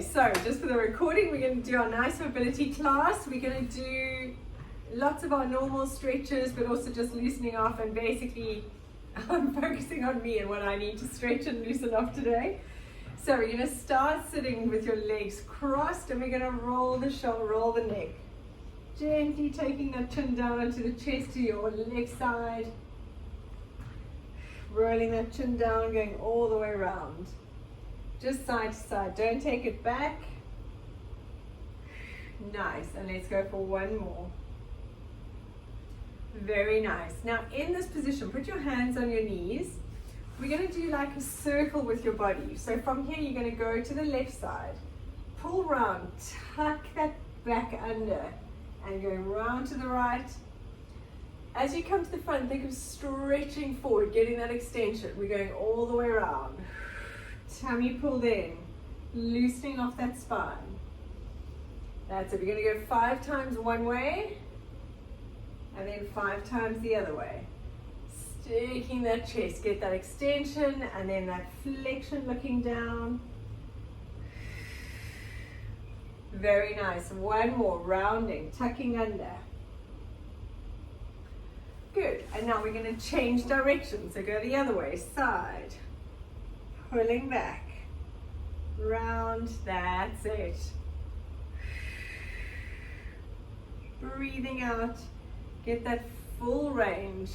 So just for the recording, we're going to do our nice mobility class. We're going to do lots of our normal stretches, but also just loosening off, and basically I'm focusing on me and what I need to stretch and loosen off today. So we're going to start sitting with your legs crossed, and we're going to roll the shoulder, roll the neck. Gently taking that chin down onto the chest to your left side. Rolling that chin down, going all the way around. Just side to side, don't take it back. Nice, and let's go for one more. Very nice. Now in this position, put your hands on your knees. We're going to do like a circle with your body. So from here, you're going to go to the left side. Pull round, tuck that back under, and go round to the right. As you come to the front, think of stretching forward, getting that extension. We're going all the way around. Tummy pulled in, loosening off that spine. That's it. We're going to go 5 times one way, and then 5 times the other way. Sticking that chest, get that extension, and then that flexion looking down. Very nice. One more, rounding, tucking under. Good. And now we're going to change direction. So go the other way, side. Pulling back, round, that's it. Breathing out, get that full range.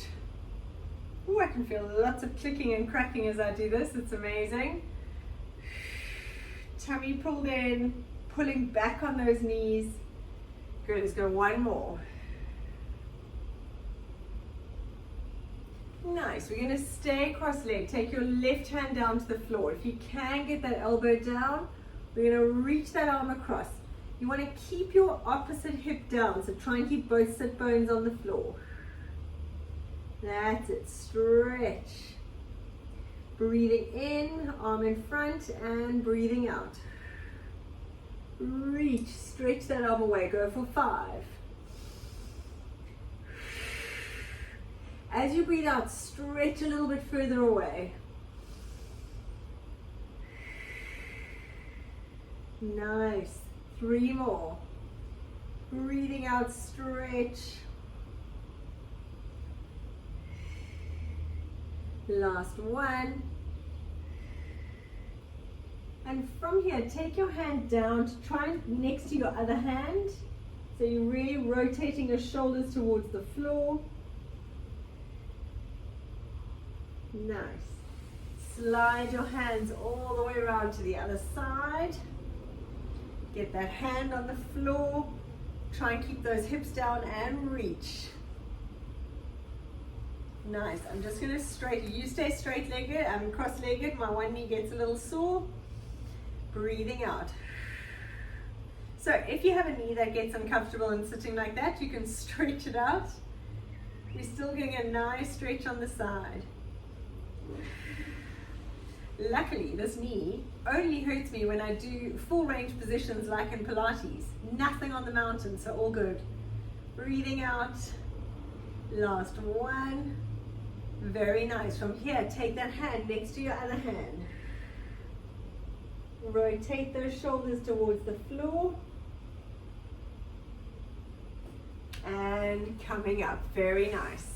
Ooh, I can feel lots of clicking and cracking as I do this, it's amazing. Tummy pulled in, pulling back on those knees. Good, let's go one more. Nice. We're going to stay cross-legged. Take your left hand down to the floor. If you can get that elbow down, we're going to reach that arm across. You want to keep your opposite hip down, so try and keep both sit bones on the floor. That's it. Stretch. Breathing in, arm in front, and breathing out. Reach. Stretch that arm away. Go for 5. As you breathe out, stretch a little bit further away. Nice. 3 more. Breathing out, stretch. Last one. And from here, take your hand down to try and next to your other hand. So you're really rotating your shoulders towards the floor. Nice. Slide your hands all the way around to the other side. Get that hand on the floor. Try and keep those hips down and reach. Nice. I'm just going to straighten. You stay straight-legged. I'm cross-legged. My one knee gets a little sore. Breathing out. So if you have a knee that gets uncomfortable and sitting like that, you can stretch it out. We're still getting a nice stretch on the side. Luckily, this knee only hurts me when I do full range positions like in Pilates. Nothing on the mountain, so all good. Breathing out. Last one. Very nice. From here, take that hand next to your other hand. Rotate those shoulders towards the floor. And coming up. Very nice.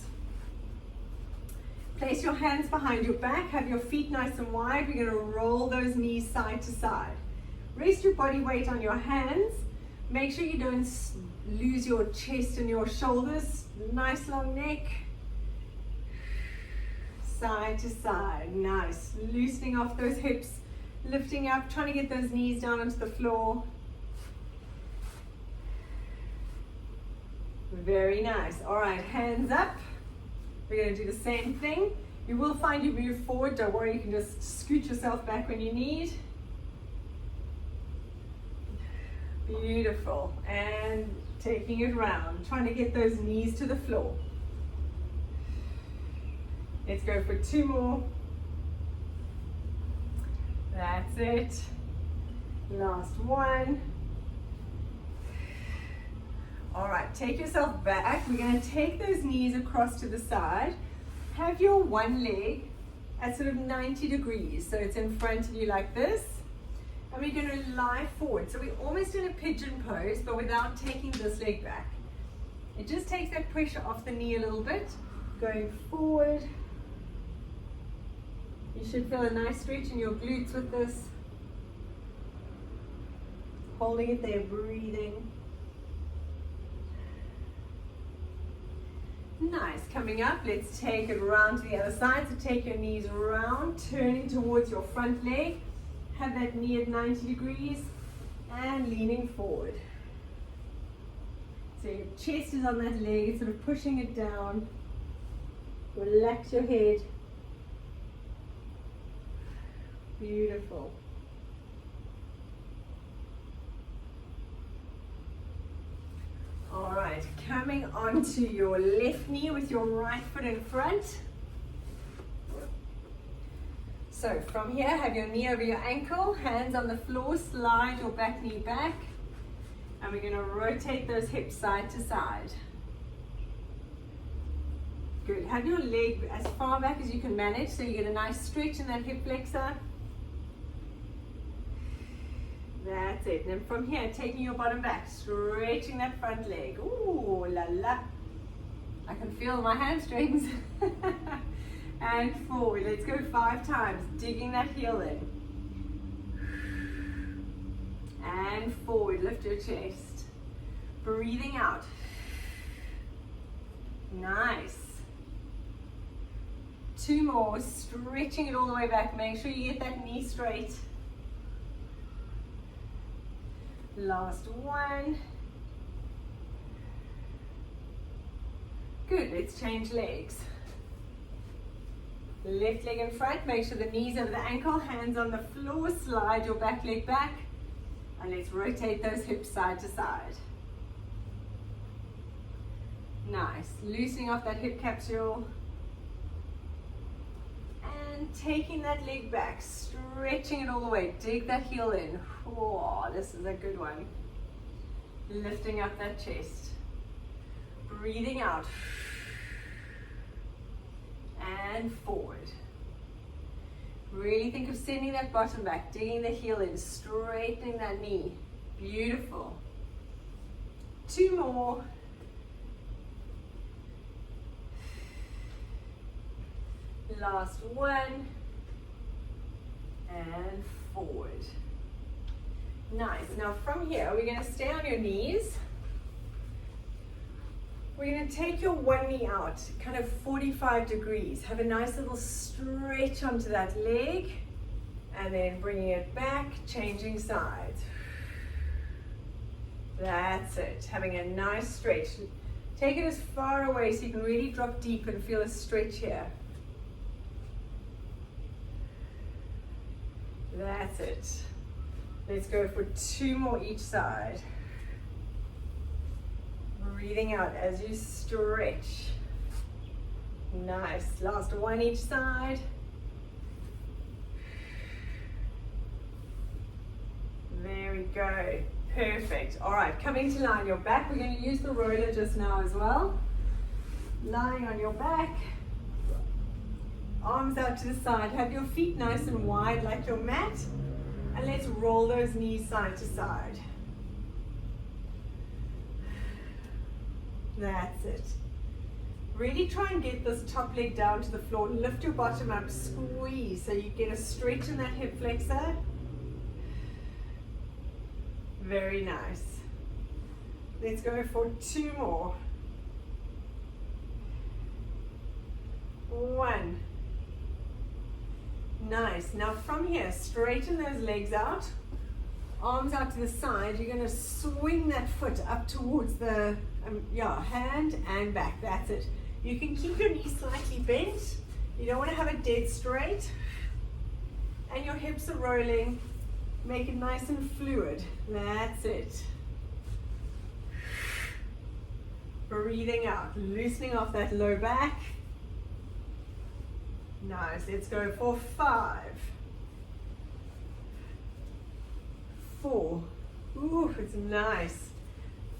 Place your hands behind your back, have your feet nice and wide. We're going to roll those knees side to side. Rest your body weight on your hands. Make sure you don't lose your chest and your shoulders. Nice long neck. Side to side. Nice. Loosening off those hips. Lifting up, trying to get those knees down onto the floor. Very nice. All right, hands up. We're going to do the same thing. You will find you move forward. Don't worry, you can just scoot yourself back when you need. Beautiful. And taking it round, trying to get those knees to the floor. Let's go for 2 more. That's it. Last one. All right, take yourself back. We're going to take those knees across to the side. Have your one leg at sort of 90 degrees. So it's in front of you like this. And we're going to lie forward. So we're almost in a pigeon pose, but without taking this leg back. It just takes that pressure off the knee a little bit. Going forward. You should feel a nice stretch in your glutes with this. Holding it there, breathing. Nice. Coming up, let's take it round to the other side. So take your knees round, turning towards your front leg. Have that knee at 90 degrees and leaning forward. So your chest is on that leg, sort of pushing it down. Relax your head. Beautiful. All right, coming onto your left knee with your right foot in front. So from here, have your knee over your ankle, hands on the floor, slide your back knee back, and we're going to rotate those hips side to side. Good. Have your leg as far back as you can manage, so you get a nice stretch in that hip flexor. That's it. And then from here, taking your bottom back, stretching that front leg. Ooh, la la. I can feel my hamstrings. And forward. Let's go 5 times. Digging that heel in. And forward. Lift your chest. Breathing out. Nice. 2 more. Stretching it all the way back. Make sure you get that knee straight. Last one. Good. Let's change legs. Left leg in front, make sure the knees over the ankle, hands on the floor, slide your back leg back, and let's rotate those hips side to side. Nice, loosening off that hip capsule, and taking that leg back, stretching it all the way, dig that heel in. Oh, this is a good one. Lifting up that chest, breathing out. And forward. Really think of sending that bottom back, digging the heel in, straightening that knee. Beautiful. 2 more. Last one. And forward. Nice. Now from here, we're going to stay on your knees. We're going to take your one knee out, kind of 45 degrees. Have a nice little stretch onto that leg, and then bringing it back, changing sides. That's it. Having a nice stretch. Take it as far away so you can really drop deep and feel a stretch here. That's it. Let's go for 2 more each side. Breathing out as you stretch. Nice. Last one each side. There we go. Perfect. All right, coming to lie on your back. We're going to use the roller just now as well. Lying on your back. Arms out to the side. Have your feet nice and wide like your mat. And let's roll those knees side to side. That's it. Really try and get this top leg down to the floor. Lift your bottom up, squeeze so you get a stretch in that hip flexor. Very nice. Let's go for 2 more. 1. Nice. Now from here, straighten those legs out. Arms out to the side. You're going to swing that foot up towards the hand and back. That's it. You can keep your knees slightly bent. You don't want to have it dead straight. And your hips are rolling. Make it nice and fluid. That's it. Breathing out. Loosening off that low back. Nice. Let's go for 5. 4. Ooh, it's nice.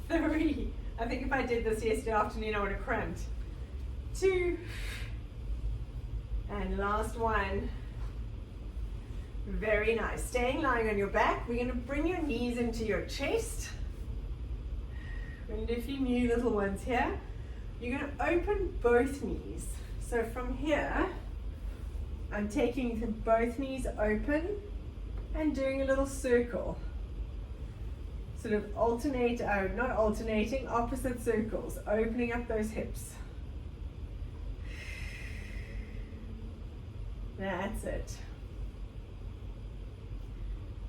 3. I think if I did this yesterday afternoon, I would have cramped. 2. And last one. Very nice. Staying lying on your back, we're going to bring your knees into your chest. We're going to do a few new little ones here. You're going to open both knees. So from here, I'm taking both knees open and doing a little circle. Sort of alternate, not alternating, opposite circles, opening up those hips. That's it.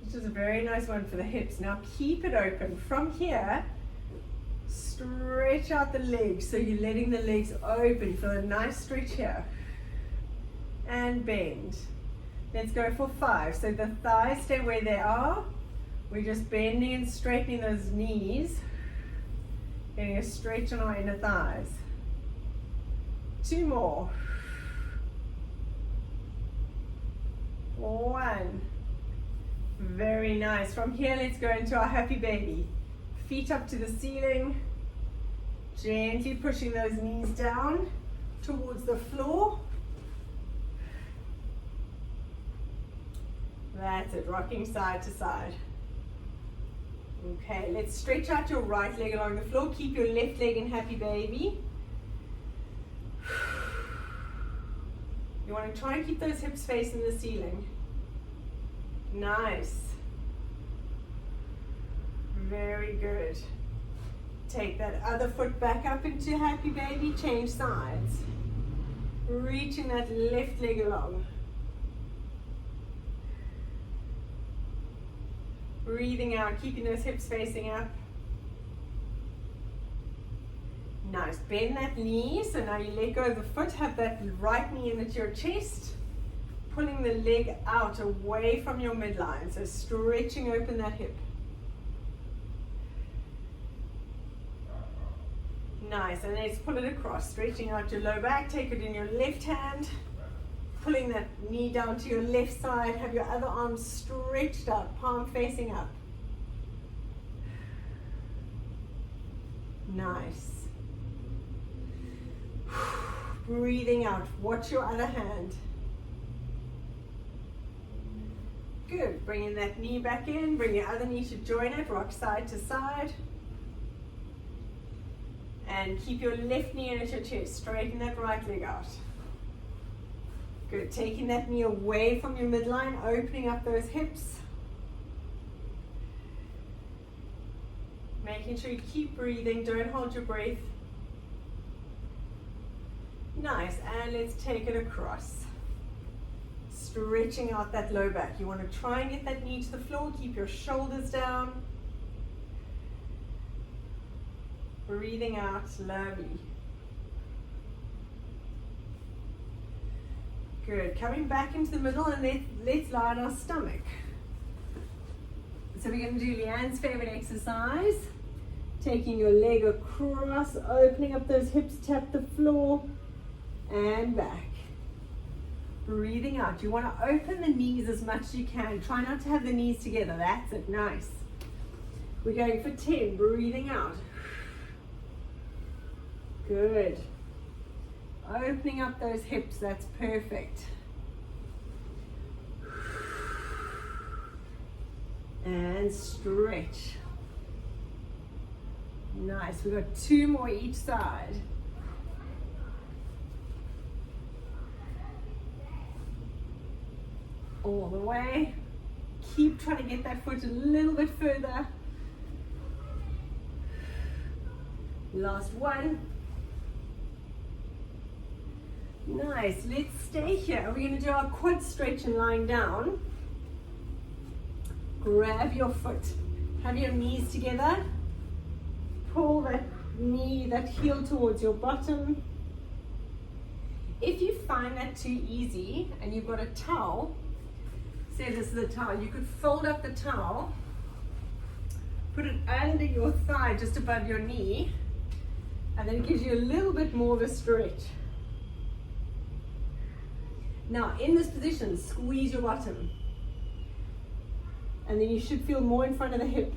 This is a very nice one for the hips. Now keep it open. From here, stretch out the legs. So you're letting the legs open. You feel a nice stretch here. And bend. Let's go for 5. So the thighs stay where they are. We're just bending and straightening those knees. Getting a stretch on our inner thighs. 2 more. 1. Very nice. From here, let's go into our happy baby. Feet up to the ceiling. Gently pushing those knees down towards the floor. That's it. Rocking side to side. Okay, let's stretch out your right leg along the floor. Keep your left leg in happy baby. You want to try and keep those hips facing the ceiling. Nice. Very good. Take that other foot back up into happy baby. Change sides. Reaching that left leg along. Breathing out, keeping those hips facing up. Nice. Bend that knee. So now you let go of the foot. Have that right knee in at your chest. Pulling the leg out away from your midline. So stretching open that hip. Nice. And let's pull it across. Stretching out your low back. Take it in your left hand. Pulling that knee down to your left side. Have your other arm stretched out. Palm facing up. Nice. Breathing out. Watch your other hand. Good. Bringing that knee back in. Bring your other knee to join it. Rock side to side. And keep your left knee in at your chest. Straighten that right leg out. Good. Taking that knee away from your midline. Opening up those hips. Making sure you keep breathing. Don't hold your breath. Nice. And let's take it across. Stretching out that low back. You want to try and get that knee to the floor. Keep your shoulders down. Breathing out. Lovely. Good. Coming back into the middle and let's lie on our stomach. So we're going to do Leanne's favorite exercise. Taking your leg across, opening up those hips, tap the floor, and back. Breathing out. You want to open the knees as much as you can. Try not to have the knees together. That's it. Nice. We're going for 10. Breathing out. Good. Opening up those hips. That's perfect. And stretch. Nice. We've got 2 more each side. All the way. Keep trying to get that foot a little bit further. Last one. Nice. Let's stay here. We're going to do our quad stretch and lying down. Grab your foot. Have your knees together. Pull that knee, that heel towards your bottom. If you find that too easy and you've got a towel, say this is a towel, you could fold up the towel, put it under your thigh just above your knee, and then it gives you a little bit more of a stretch. Now in this position, squeeze your bottom. And then you should feel more in front of the hip.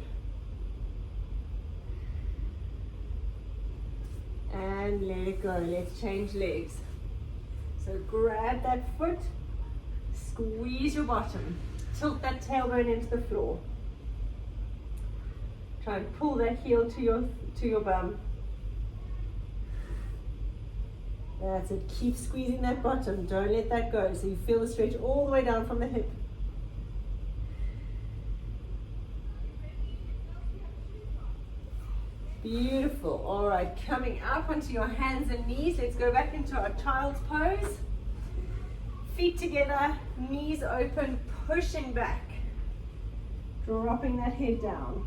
And let it go. Let's change legs. So grab that foot, squeeze your bottom. Tilt that tailbone into the floor. Try and pull that heel to your bum. That's it. Keep squeezing that bottom. Don't let that go. So you feel the stretch all the way down from the hip. Beautiful. All right, coming up onto your hands and knees. Let's go back into our child's pose. Feet together, knees open, pushing back. Dropping that head down.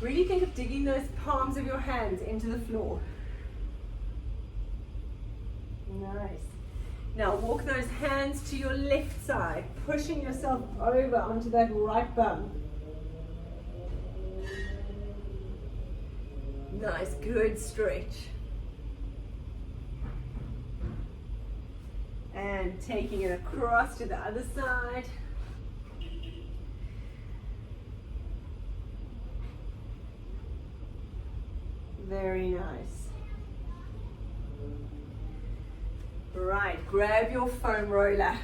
Really think of digging those palms of your hands into the floor. Nice. Now walk those hands to your left side, pushing yourself over onto that right bum. Nice, good stretch. And taking it across to the other side. Very nice. Right, grab your foam roller.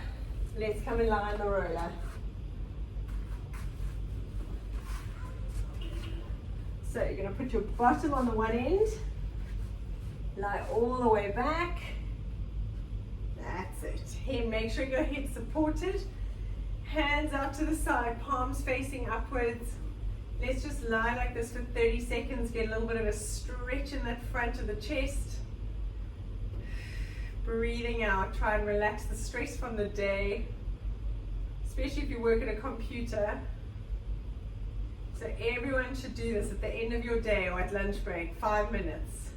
Let's come and lie on the roller. So you're going to put your bottom on the one end, lie all the way back. That's it. Here, make sure your head's supported. Hands out to the side, palms facing upwards. Let's just lie like this for 30 seconds. Get a little bit of a stretch in that front of the chest. Breathing out. Try and relax the stress from the day, especially if you work at a computer. So everyone should do this at the end of your day or at lunch break, 5 minutes.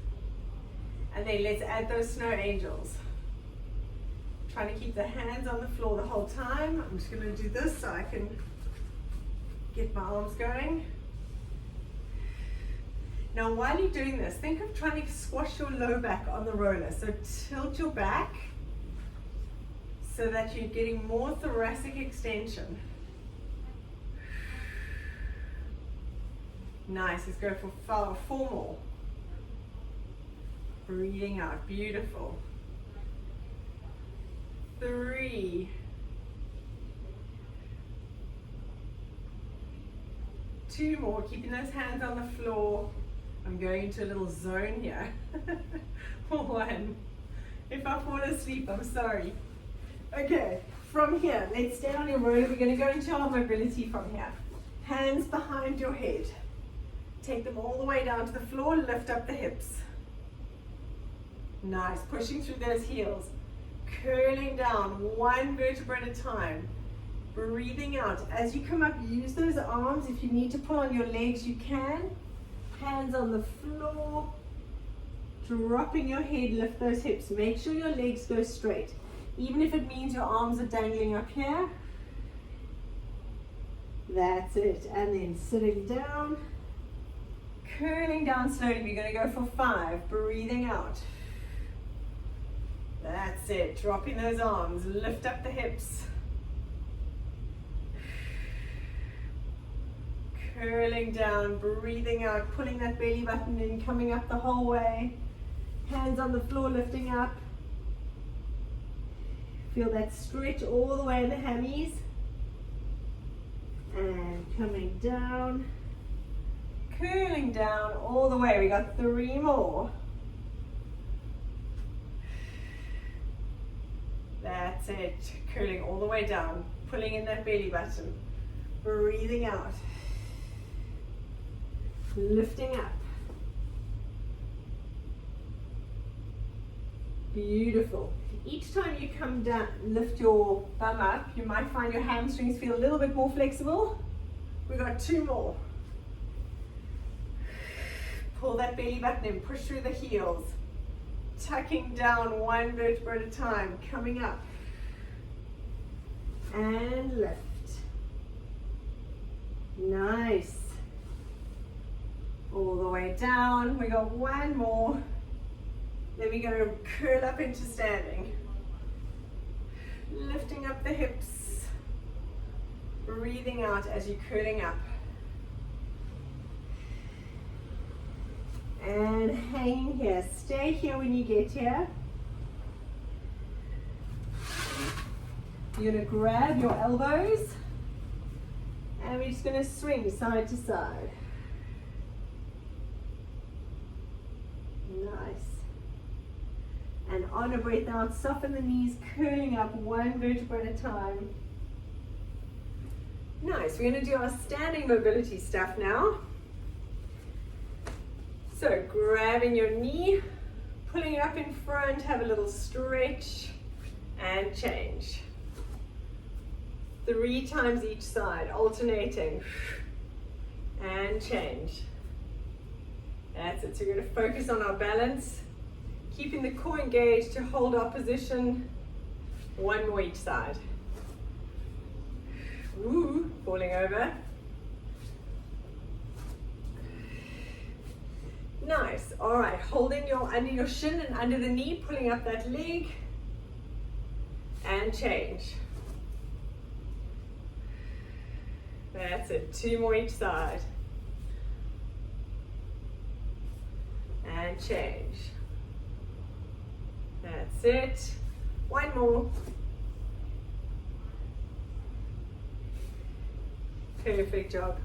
And then let's add those snow angels. Trying to keep the hands on the floor the whole time. I'm just going to do this so I can get my arms going. Now while you're doing this, think of trying to squash your low back on the roller. So tilt your back so that you're getting more thoracic extension. Nice, let's go for 4 more. Breathing out, beautiful. 3. 2 more, keeping those hands on the floor. I'm going into a little zone here. 1. If I fall asleep, I'm sorry. Okay, from here, let's stay on your roller. We're going to go into our mobility from here. Hands behind your head. Take them all the way down to the floor, lift up the hips. Nice, pushing through those heels. Curling down, 1 vertebra at a time. Breathing out. As you come up, use those arms. If you need to pull on your legs, you can. Hands on the floor. Dropping your head, lift those hips. Make sure your legs go straight. Even if it means your arms are dangling up here. That's it. And then sitting down. Curling down slowly. We're going to go for 5. Breathing out. That's it. Dropping those arms. Lift up the hips. Curling down. Breathing out. Pulling that belly button in. Coming up the whole way. Hands on the floor. Lifting up. Feel that stretch all the way in the hammies. And coming down. Curling down all the way. We got 3 more. That's it. Curling all the way down. Pulling in that belly button. Breathing out. Lifting up. Beautiful. Each time you come down, lift your bum up, you might find your hamstrings feel a little bit more flexible. We've got 2 more. Pull that belly button in, push through the heels. Tucking down 1 vertebra at a time, coming up. And lift. Nice. All the way down. We got 1 more. Then we're going to curl up into standing. Lifting up the hips. Breathing out as you're curling up. And hanging here. Stay here when you get here. You're going to grab your elbows and we're just going to swing side to side. Nice. And on a breath out, soften the knees, curling up one vertebra at a time. Nice. We're going to do our standing mobility stuff now. So grabbing your knee, pulling it up in front, have a little stretch and change. 3 times each side, alternating and change. That's it. So we're going to focus on our balance, keeping the core engaged to hold our position. 1 more each side. Ooh, falling over. Nice. All right, holding your under your shin and under the knee, pulling up that leg and change. That's it. 2 more each side. And change. That's it. 1 more. Perfect job.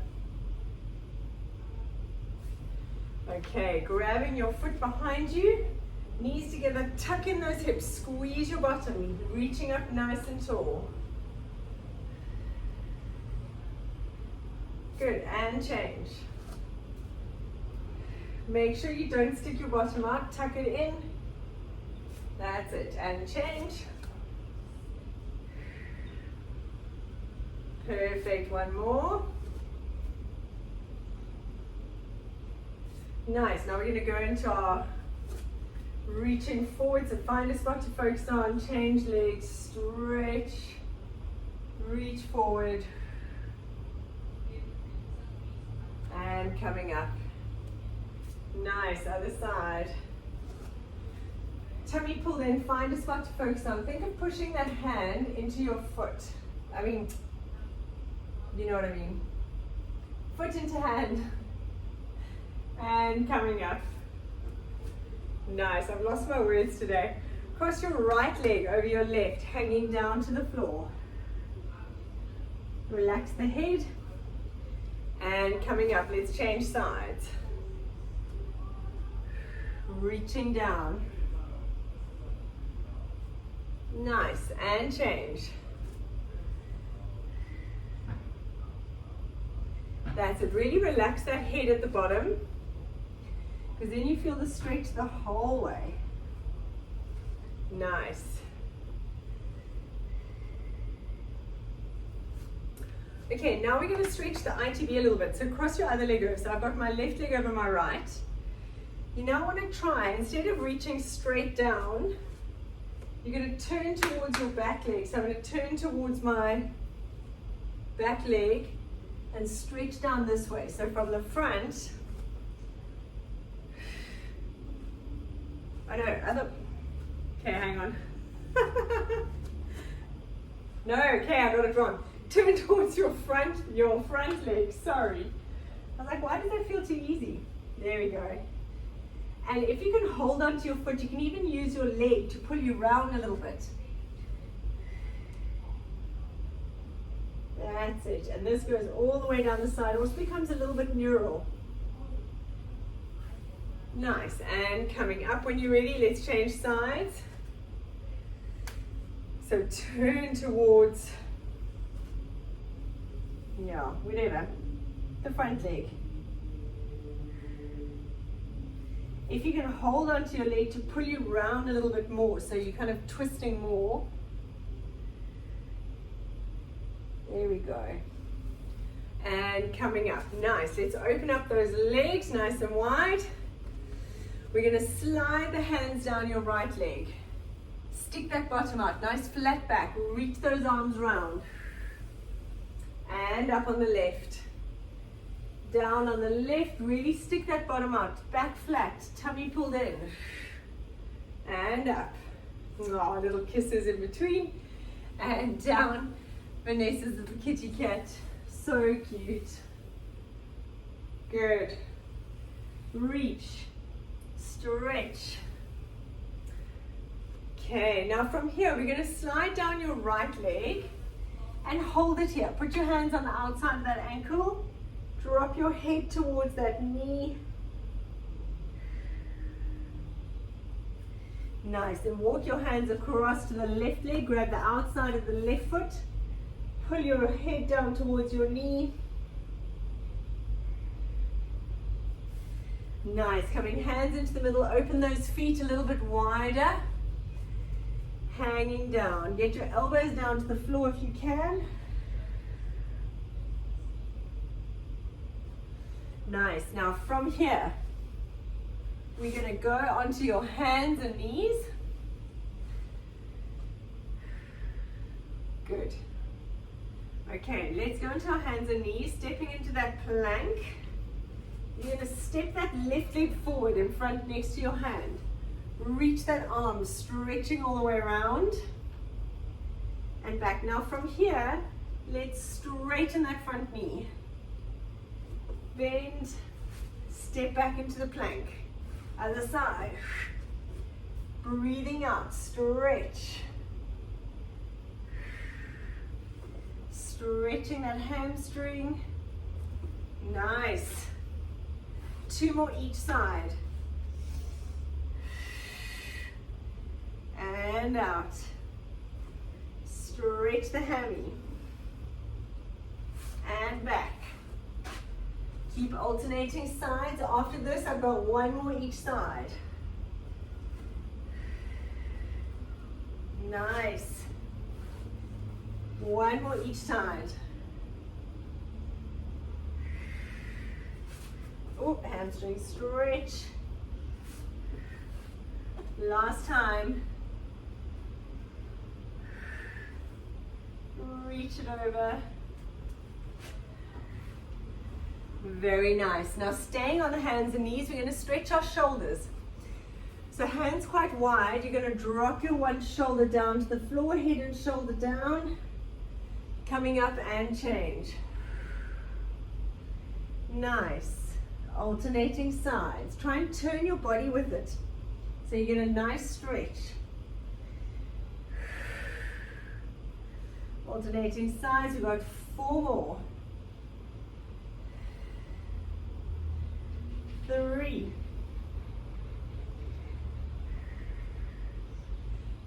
Okay, grabbing your foot behind you, knees together, tuck in those hips, squeeze your bottom, reaching up nice and tall. Good, and change. Make sure you don't stick your bottom out, tuck it in. That's it, and change. Perfect, 1 more. Nice, now we're going to go into our reaching forward, so find a spot to focus on, change legs, stretch, reach forward, and coming up. Nice, other side. Tummy pull in, find a spot to focus on. Think of pushing that hand into your foot. You know what I mean. Foot into hand. And coming up. Nice, I've lost my words today. Cross your right leg over your left, hanging down to the floor. Relax the head. And coming up, let's change sides. Reaching down. Nice, and change. That's it, really relax that head at the bottom, because then you feel the stretch the whole way. Nice. Okay, now we're going to stretch the ITB a little bit. So cross your other leg over. So I've got my left leg over my right. You now want to try, instead of reaching straight down, you're going to turn towards your back leg. So I'm going to turn towards my back leg and stretch down this way. So from the front, okay, hang on. No, okay, I got it wrong. Turn towards your front leg, sorry. I was like, why does that feel too easy? There we go. And if you can hold onto your foot, you can even use your leg to pull you round a little bit. That's it. And this goes all the way down the side. It also becomes a little bit neural. Nice. And coming up when you're ready, let's change sides. So turn towards, whatever, the front leg. If you can hold onto your leg to pull you round a little bit more, so you're kind of twisting more. There we go. And coming up. Nice. Let's open up those legs nice and wide. We're going to slide the hands down your right leg. Stick that bottom out. Nice flat back. Reach those arms round. And up on the left. Down on the left. Really stick that bottom out. Back flat. Tummy pulled in. And up. Oh, little kisses in between. And down. Vanessa's little kitty cat. So cute. Good. Reach. Stretch. Okay, now from here, we're going to slide down your right leg and hold it here. Put your hands on the outside of that ankle. Drop your head towards that knee. Nice. Then walk your hands across to the left leg. Grab the outside of the left foot. Pull your head down towards your knee. Nice. Coming hands into the middle. Open those feet a little bit wider. Hanging down. Get your elbows down to the floor if you can. Nice. Now from here, we're going to go onto your hands and knees. Good. Okay, let's go into our hands and knees, stepping into that plank. You're going to step that left leg forward in front next to your hand. Reach that arm, stretching all the way around and back. Now from here, let's straighten that front knee. Bend, step back into the plank. Other side. Breathing out, stretch. Stretching that hamstring. Nice. 2 more each side. And out. Stretch the hammy. And back. Keep alternating sides. After this, I've got 1 more each side. Nice. 1 more each side. Oh, hamstring stretch. Last time. Reach it over. Very nice. Now staying on the hands and knees, we're going to stretch our shoulders. So hands quite wide, you're going to drop your one shoulder down to the floor, head and shoulder down, coming up and change. Nice. Alternating sides. Try and turn your body with it. So you get a nice stretch. Alternating sides, we've got 4 more. 3.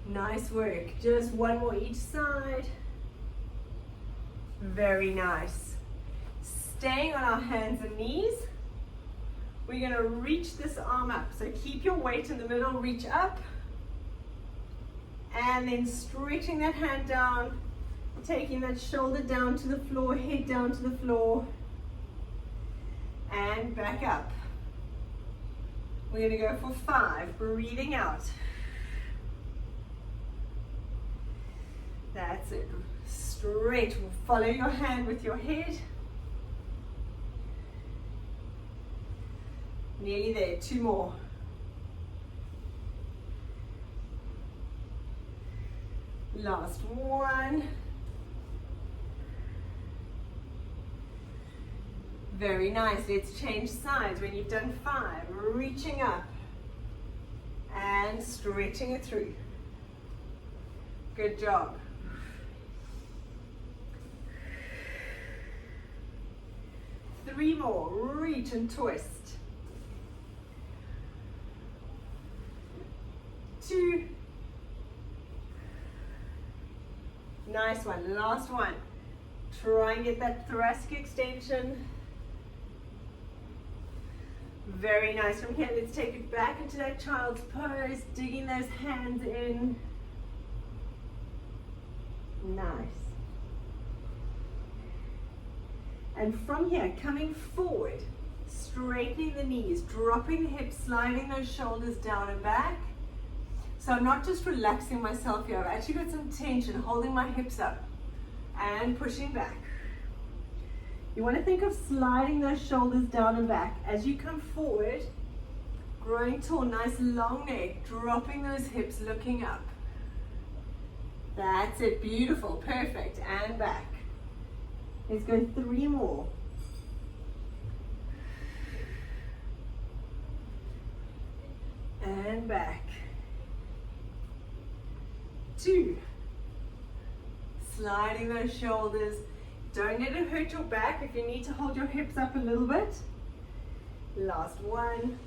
Nice work. Just 1 more each side. Very nice. Staying on our hands and knees, we're going to reach this arm up. So keep your weight in the middle, reach up, and then stretching that hand down, taking that shoulder down to the floor, head down to the floor, and back up. We're going to go for 5, breathing out. That's it. Stretch. Follow your hand with your head. Nearly there. 2 more. Last one. Very nice. Let's change sides. When you've done 5, reaching up and stretching it through. Good job. Three more. Reach and twist. 2. Nice one. Last one. Try and get that thoracic extension. Very nice. From here, let's take it back into that child's pose, digging those hands in. Nice. And from here, coming forward, straightening the knees, dropping the hips, sliding those shoulders down and back. So I'm not just relaxing myself here, I've actually got some tension, holding my hips up and pushing back. You want to think of sliding those shoulders down and back. As you come forward, growing tall, nice long neck, dropping those hips, looking up. That's it, beautiful, perfect, and back. Let's go 3 more. And back. 2. Sliding those shoulders. Don't let it hurt your back. If you need to hold your hips up a little bit. Last 1.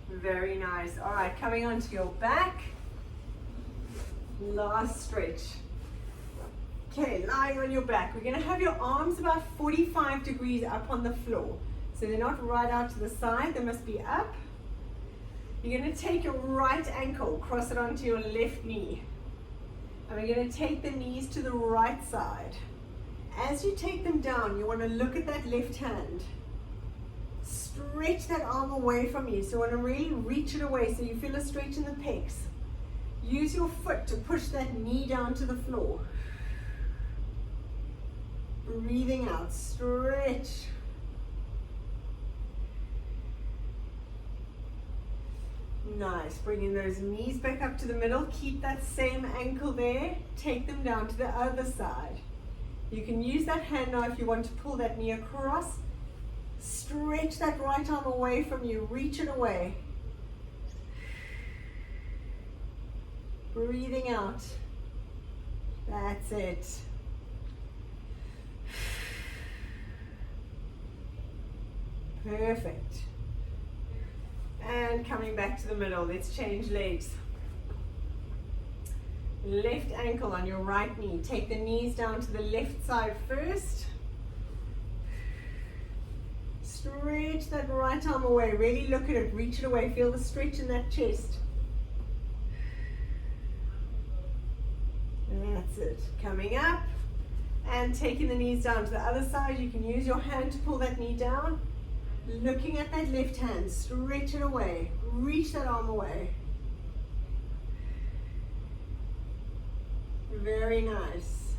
Very nice. All right, coming onto your back. Last stretch. Okay, lying on your back. We're going to have your arms about 45 degrees up on the floor. So they're not right out to the side, they must be up. You're going to take your right ankle, cross it onto your left knee. And we're going to take the knees to the right side. As you take them down, you want to look at that left hand. Stretch that arm away from you. So you want to really reach it away so you feel a stretch in the pecs. Use your foot to push that knee down to the floor. Breathing out, stretch. Nice, bringing those knees back up to the middle. Keep that same ankle there. Take them down to the other side. You can use that hand now if you want to pull that knee across. Stretch that right arm away from you. Reach it away. Breathing out. That's it. Perfect. And coming back to the middle, let's change legs. Left ankle on your right knee. Take the knees down to the left side first. Stretch that right arm away. Really look at it. Reach it away. Feel the stretch in that chest. That's it. Coming up and taking the knees down to the other side. You can use your hand to pull that knee down. Looking at that left hand, stretch it away, reach that arm away. Very nice.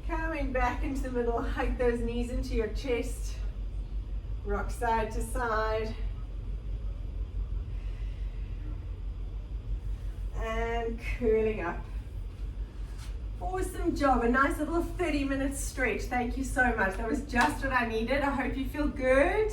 Coming back into the middle, hug those knees into your chest. Rock side to side. And curling up. Awesome job, a nice little 30-minute stretch. Thank you so much. That was just what I needed. I hope you feel good.